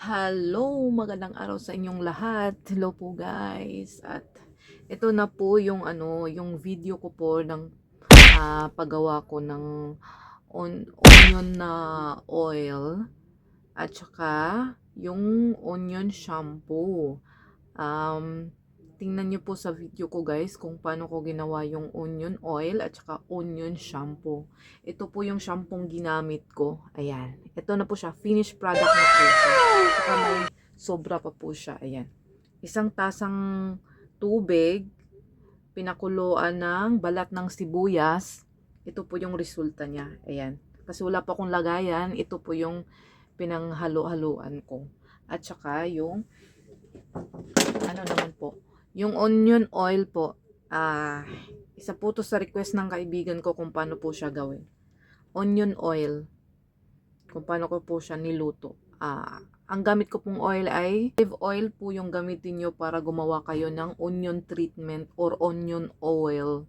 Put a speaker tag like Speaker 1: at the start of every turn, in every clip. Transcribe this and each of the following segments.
Speaker 1: Hello, magandang araw sa inyong lahat. Hello po guys. At ito na po yung yung video ko po ng paggawa ko ng onion na oil at saka yung onion shampoo. Um, Tingnan niyo po sa video ko guys kung paano ko ginawa yung onion oil at saka onion shampoo. Ito po yung shampoo ginamit ko. Ayan. Ito na po siya. Finished product na po siya. Saka may sobra pa po siya. Ayan. Isang tasang tubig, pinakuluan ng balat ng sibuyas. Ito po yung resulta niya. Ayan. Kasi wala pa akong lagayan. Ito po yung pinanghalo-haluan ko. At saka yung ano naman po, yung onion oil po, isa po to sa request ng kaibigan ko kung paano po siya gawin. Onion oil, kung paano ko po siya niluto. Ang gamit ko pong oil ay olive oil po yung gamitin nyo para gumawa kayo ng onion treatment or onion oil.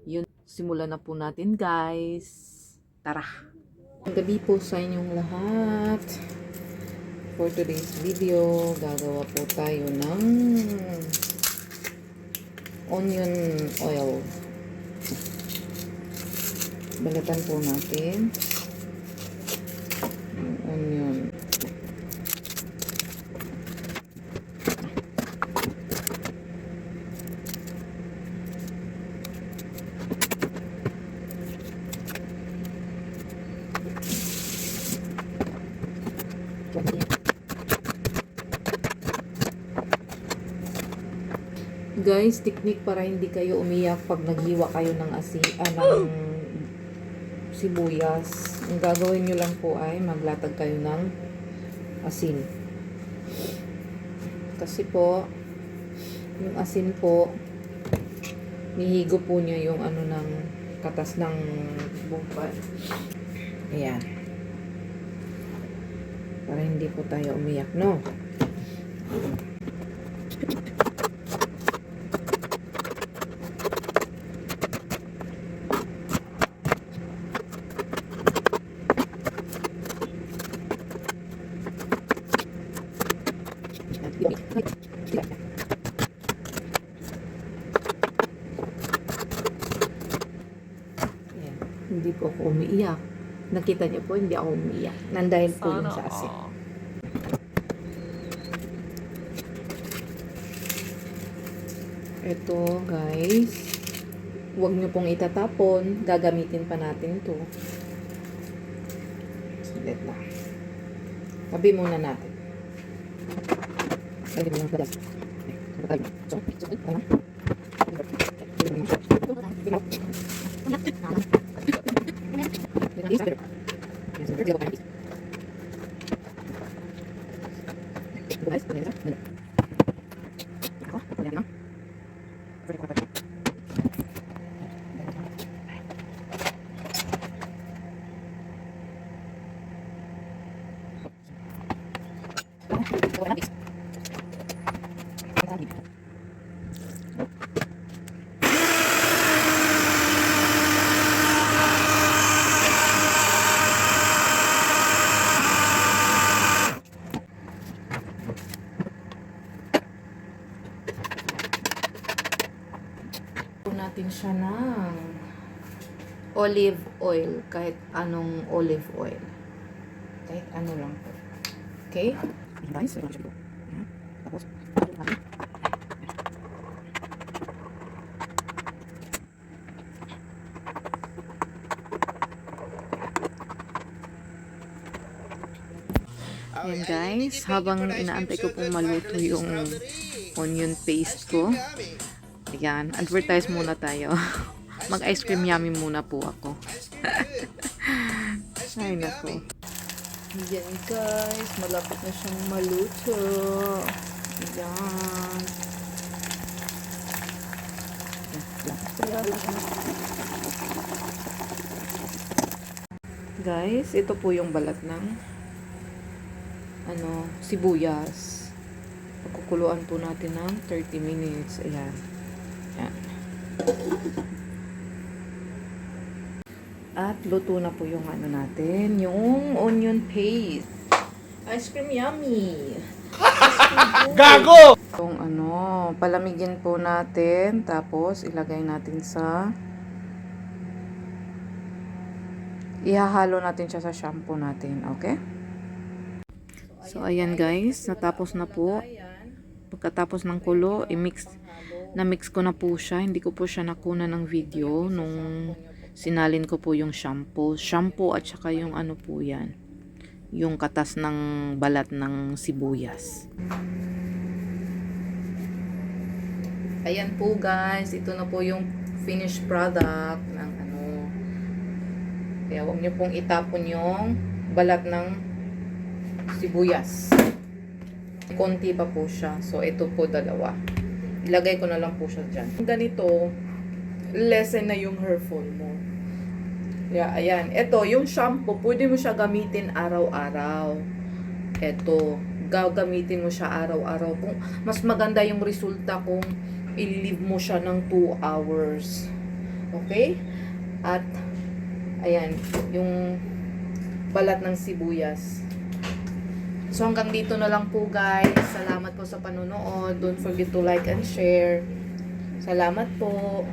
Speaker 1: Yun, simulan na po natin guys. Tara! Gabi po sa inyong lahat. For today's video, gagawa po tayo ng onion oil. Balatan po natin yung onion. Guys, technique para hindi kayo umiyak pag naghiwa kayo ng ng sibuyas. Ang gagawin nyo lang po ay maglatag kayo ng asin. Kasi po, yung asin po, nihigo po niya yung ng katas ng bungpad. Ayan. Para hindi po tayo umiyak, no? Hindi po ako umiiyak. Nakita niyo po, hindi ako umiiyak. Nandahil po yun sa asin. Ito, guys. Huwag niyo pong itatapon. Gagamitin pa natin to. Saglit lang. Tabi muna natin. Tabi muna natin. Natin siya ng olive oil, kahit anong olive oil, kahit ano lang po. Okay? Guys, tapos ayan guys, habang inaantay ko pong maluto yung onion paste ko, ayan, advertise muna tayo. Mag ice cream yummy muna po ako. Ay nako. Ayan guys, malapit na siyang maluto. Ayan. Guys, ito po yung balat ng sibuyas. Pagkukuluan po natin ng 30 minutes. Ayan. Ayan. At luto na po yung natin, yung onion paste. Ice cream yummy!
Speaker 2: Gago!
Speaker 1: Yung ano, palamigin po natin, tapos ilagay natin sa... Ihahalo natin siya sa shampoo natin, okay? So, ayan guys, natapos na po. Pagkatapos ng kulo, na-mix ko na po siya. Hindi ko po siya nakuna ng video nung sinalin ko po yung shampoo. Shampoo at saka yung ano po yan. Yung katas ng balat ng sibuyas. Ayan po guys, ito na po yung finished product ng ano. Kaya huwag niyo pong itapon yung balat ng sibuyas. Konti pa po siya. So, ito po dalawa. Ilagay ko na lang po siya dyan. Ganito, lessen na yung hair fall mo. Yeah, ayan. Ito, yung shampoo, pwede mo siya gamitin araw-araw. Ito, gagamitin mo siya araw-araw. Kung mas maganda yung resulta kung i-leave mo siya ng 2 hours. Okay? At, ayan, yung balat ng sibuyas. So hanggang dito na lang po guys. Salamat po sa panonood. Don't forget to like and share. Salamat po.